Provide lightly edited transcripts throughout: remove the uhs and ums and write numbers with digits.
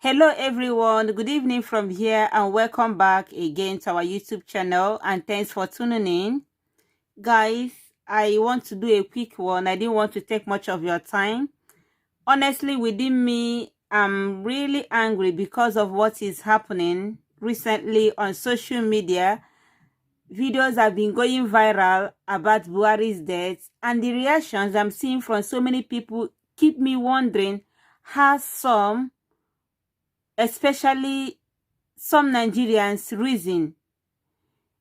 Hello everyone, good evening from here and welcome back again to our YouTube channel and thanks for tuning in. Guys, I want to do a quick one. I didn't want to take much of your time. Honestly, within me, I'm really angry because of what is happening recently on social media. Videos have been going viral about Buhari's death, and the reactions I'm seeing from so many people keep me wondering how some, especially some Nigerians, reason.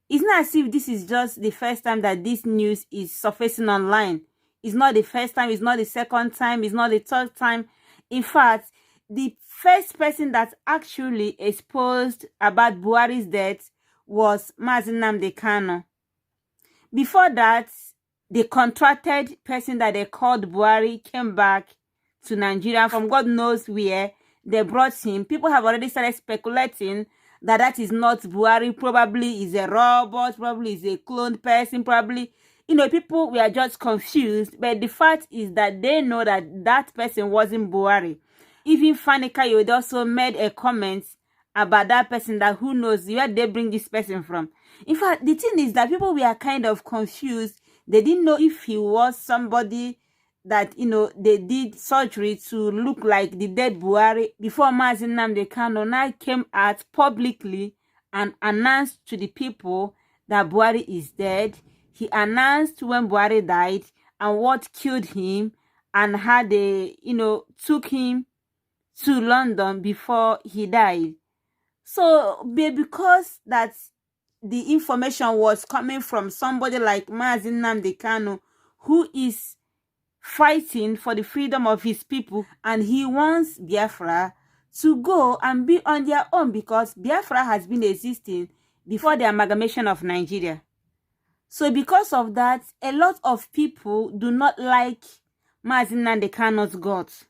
It's not as if this is just the first time that this news is surfacing online. It's not the first time, it's not the second time, it's not the third time. In fact, the first person that actually exposed about Buhari's death was Dèāđ. Before that, the contracted person that they called Buhari came back to Nigeria from God knows where. They brought him. People have already started speculating that that is not Buhari. Probably is a robot, probably is a cloned person, probably, people were just confused. But the fact is that they know that that person wasn't Buhari. Even Fani Kayode also made a comment about that person, that who knows where they bring this person from. In fact, the thing is that people were kind of confused. They didn't know if he was somebody that, they did surgery to look like the dead Buhari before Nnamdi Kanu now came out publicly and announced to the people that Buhari is dead. He announced when Buhari died and what killed him and how they, took him to London before he died. So, because that the information was coming from somebody like Nnamdi Kanu, who is fighting for the freedom of his people, and he wants Biafra to go and be on their own, because Biafra has been existing before the amalgamation of Nigeria. So because of that, a lot of people do not like Nnamdi Kanu's guts.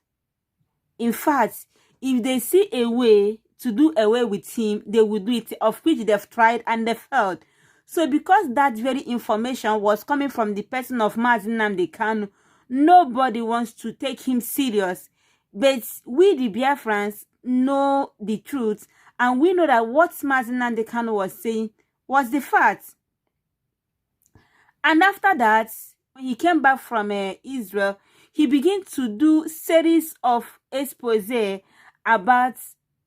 In fact, if they see a way to do away with him, they will do it, of which they've tried and they failed. So because that very information was coming from the person of Nnamdi Kanu, nobody wants to take him serious. But we, the Biafrans, know the truth, and we know that what Nnamdi Kanu was saying was the fact. And after that, when he came back from Israel, he began to do series of expose about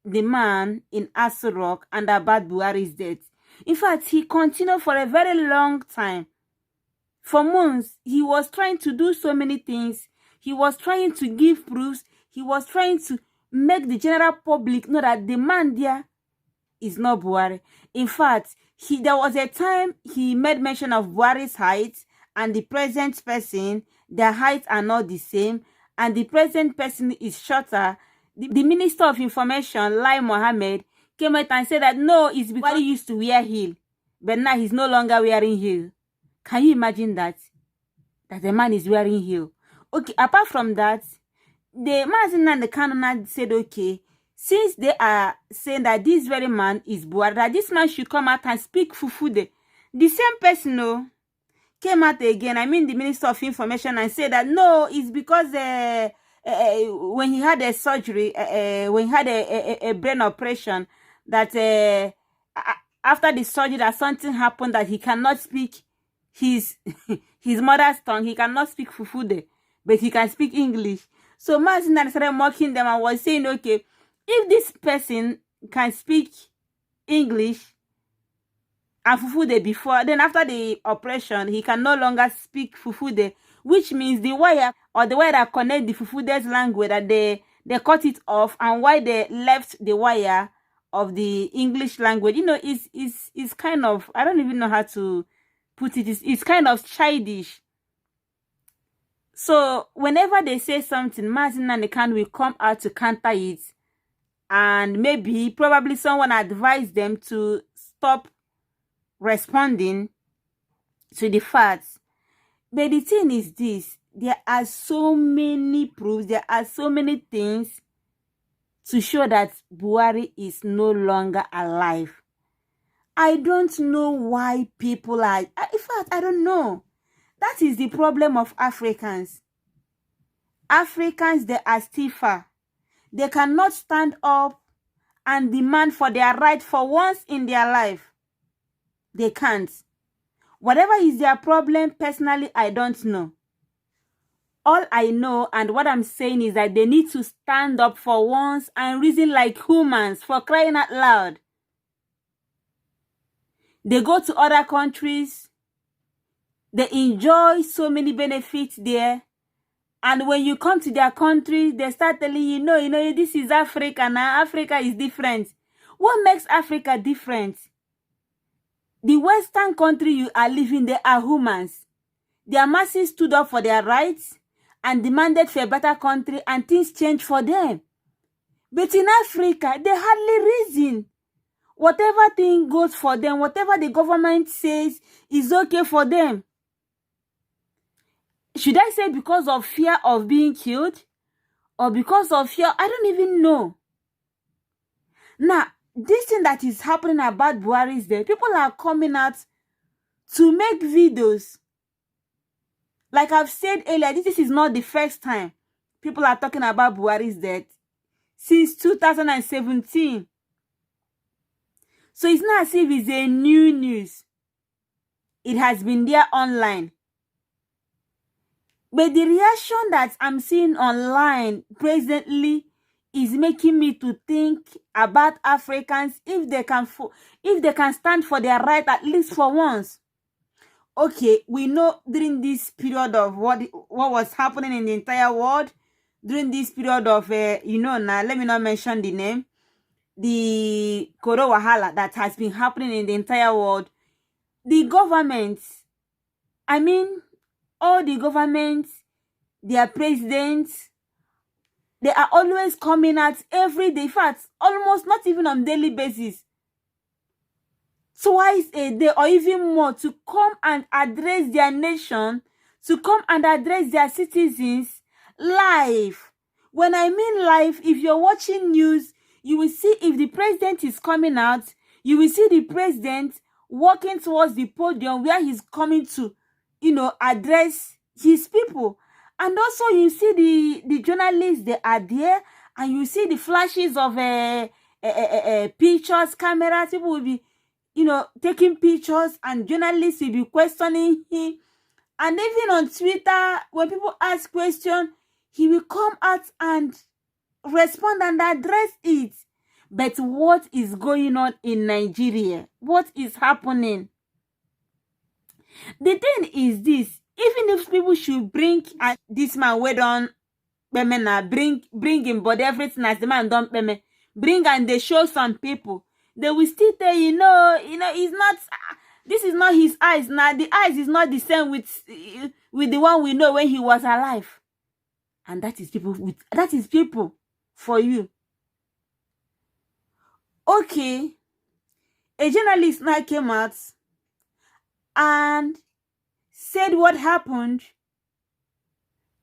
the man in Aso Rock and about Buhari's death. In fact, he continued for a very long time. For months, he was trying to do so many things. He was trying to give proofs. He was trying to make the general public know that the man there is not Buhari. In fact, there was a time he made mention of Buhari's height and the present person. Their heights are not the same, and the present person is shorter. The Minister of Information, Lai Mohammed, came out and said that no, it's because he used to wear heel, but now he's no longer wearing heel. Can you imagine that? That the man is wearing heel. Okay, apart from that, the Mazin and the Canon said, okay, since they are saying that this very man is Buhari, that this man should come out and speak Fufude. The same person came out again, I mean the Minister of Information, and said that no, it's because when he had a surgery, when he had a brain operation, that after the surgery that something happened, that he cannot speak his mother's tongue. He cannot speak Fufude, but he can speak English. So Martin started mocking them and was saying, okay, if this person can speak English and Fufude before, then after the operation, he can no longer speak Fufude, which means the wire, or the wire that connects the Fufude's language, that they cut it off, and why they left the wire of the English language, is kind of, I don't even know how to put it, it's kind of childish. So whenever they say something, Martin and the can will come out to counter it, and probably someone advised them to stop responding to the facts. But the thing is this, there are so many proofs, there are so many things to show that Buhari is no longer alive. I don't know why people are, in fact, I don't know. That is the problem of Africans. Africans, they are stiffer. They cannot stand up and demand for their right for once in their life. They can't. Whatever is their problem, personally, I don't know. All I know and what I'm saying is that they need to stand up for once and reason like humans, for crying out loud. They go to other countries. They enjoy so many benefits there. And when you come to their country, they start telling you, no, this is Africa now. Africa is different. What makes Africa different? The Western country you are living, they are humans. Their masses stood up for their rights and demanded for a better country, and things changed for them. But in Africa, they hardly reason. Whatever thing goes for them, whatever the government says is okay for them. Should I say because of fear of being killed? Or because of fear? I don't even know. Now, this thing that is happening about Buhari's death, people are coming out to make videos. Like I've said earlier, this is not the first time people are talking about Buhari's death. Since 2017. So it's not as if it's a new news. It has been there online. But the reaction that I'm seeing online presently is making me to think about Africans if they can stand for their right at least for once. Okay, we know during this period of what was happening in the entire world, during this period of now let me not mention the name, the Corona wahala that has been happening in the entire world, the government, I mean, all the governments, their presidents, they are always coming out every day, in fact, almost not even on daily basis, twice a day or even more, to come and address their nation, to come and address their citizens live. When I mean live, if you're watching news, you will see if the president is coming out, you will see the president walking towards the podium where he's coming to, address his people. And also you see the journalists, they are there, and you see the flashes of pictures, cameras. People will be, taking pictures, and journalists will be questioning him. And even on Twitter, when people ask questions, he will come out and respond and address it. But what is going on in Nigeria? What is happening? The thing is this: even if people should bring this man way down, bring him, but everything as the man don't bring, and they show some people, they will still tell you, it's not. This is not his eyes. Now the eyes is not the same with the one we know when he was alive. And that is people for you. Okay, a journalist now came out and said what happened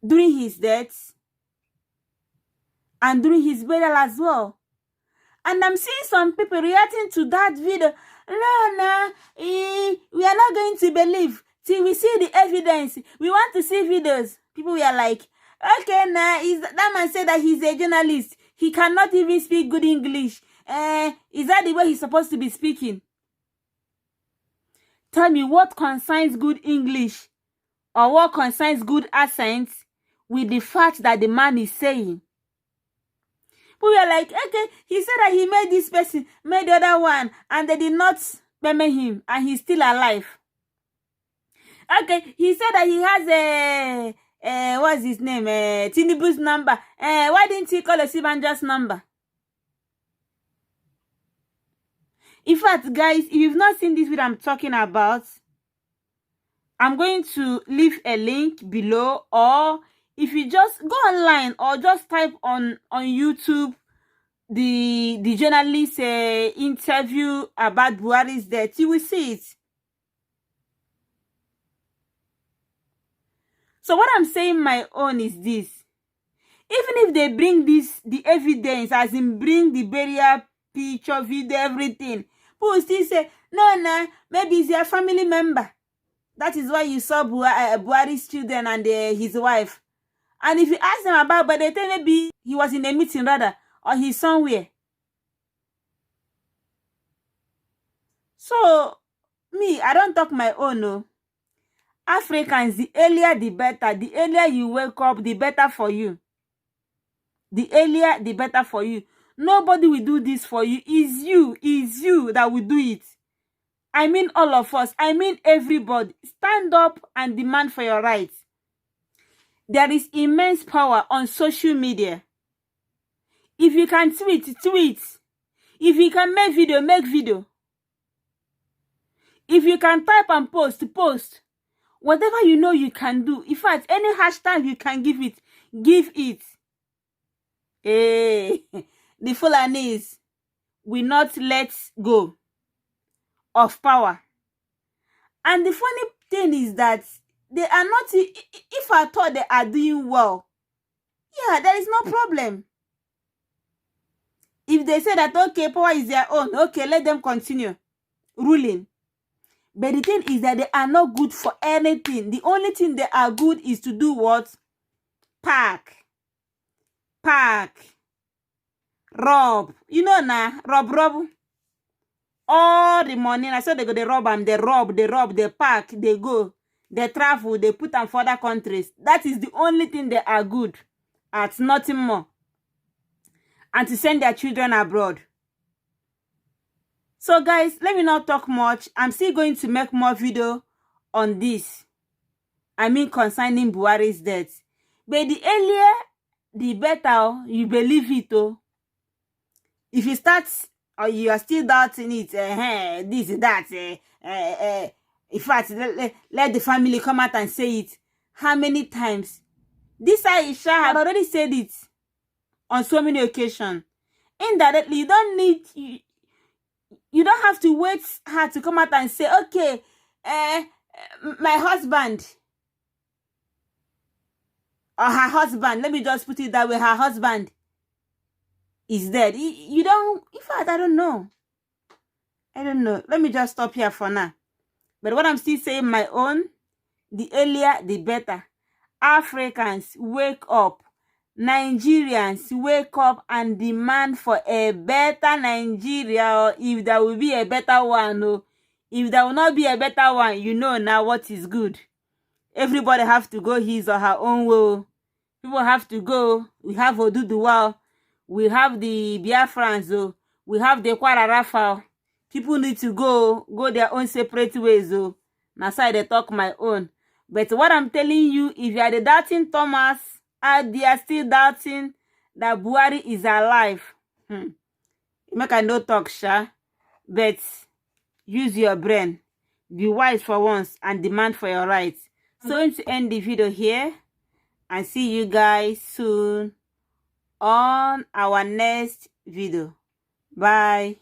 during his death and during his burial as well. And I'm seeing some people reacting to that video. No, we are not going to believe till we see the evidence. We want to see videos. People were like, okay, that man said that he's a journalist. He cannot even speak good English. Is that the way he's supposed to be speaking? Tell me what concerns good English or what concerns good accent with the fact that the man is saying. We were like, okay, he said that he made this person, made the other one, and they did not payment him, and he's still alive. Okay, he said that he has what's his name? Tinubu's number. Why didn't he call Osibanjo's number? In fact, guys, if you've not seen this video I'm talking about, I'm going to leave a link below, or if you just go online or just type on YouTube the journalist interview about Buhari's death, you will see it. So what I'm saying my own is this: even if they bring the evidence, as in bring the burial picture, video, everything, people still say, no, maybe it's their family member. That is why you saw Buhari's children and his wife. And if you ask them about, but they tell maybe he was in a meeting rather, or he's somewhere. So, me, I don't talk my own, no. Africans, the earlier the better. The earlier you wake up, the better for you. The earlier, the better for you. Nobody will do this for you. It's you that will do it. I mean all of us. I mean everybody. Stand up and demand for your rights. There is immense power on social media. If you can tweet, tweet. If you can make video, make video. If you can type and post, post. Whatever you know you can do. In fact, any hashtag you can give it, give it. Hey, the Fulanis will not let go of power. And the funny thing is that they are not, if I thought they are doing well, yeah, there is no problem. If they say that, okay, power is their own, okay, let them continue ruling. But the thing is that they are not good for anything. The only thing they are good is to do what? Pack. Rob. You know now, rob. All the money, I said they go, they rob them, they rob, they pack, they go, they travel, they put them for other countries. That is the only thing they are good at, nothing more. And to send their children abroad. So guys, let me not talk much. I'm still going to make more video on this. I mean concerning Buhari's death. But the earlier, the better you believe it. Oh. If you start, or you are still doubting it, this, that, in fact, let the family come out and say it. How many times? This Aisha had already said it on so many occasions. Indirectly, you don't need... You don't have to wait her to come out and say, okay, my husband, or her husband, let me just put it that way, her husband is dead. You don't, in fact, I don't know. Let me just stop here for now. But what I'm still saying, my own, the earlier, the better. Africans, wake up. Nigerians, wake up and demand for a better Nigeria. If there will be a better one, or if there will not be a better one, you know now what is good. Everybody have to go his or her own way. People have to go. We have Oduduwa. We have the Biafrans. We have the Kwara Rafa. People need to go their own separate ways. Now so they talk my own. But what I'm telling you, if you are the doubting Thomas, they are still doubting that Buhari is alive. Make I no talk, sha. But use your brain. Be wise for once and demand for your rights. So I'm going to end the video here. And see you guys soon on our next video. Bye.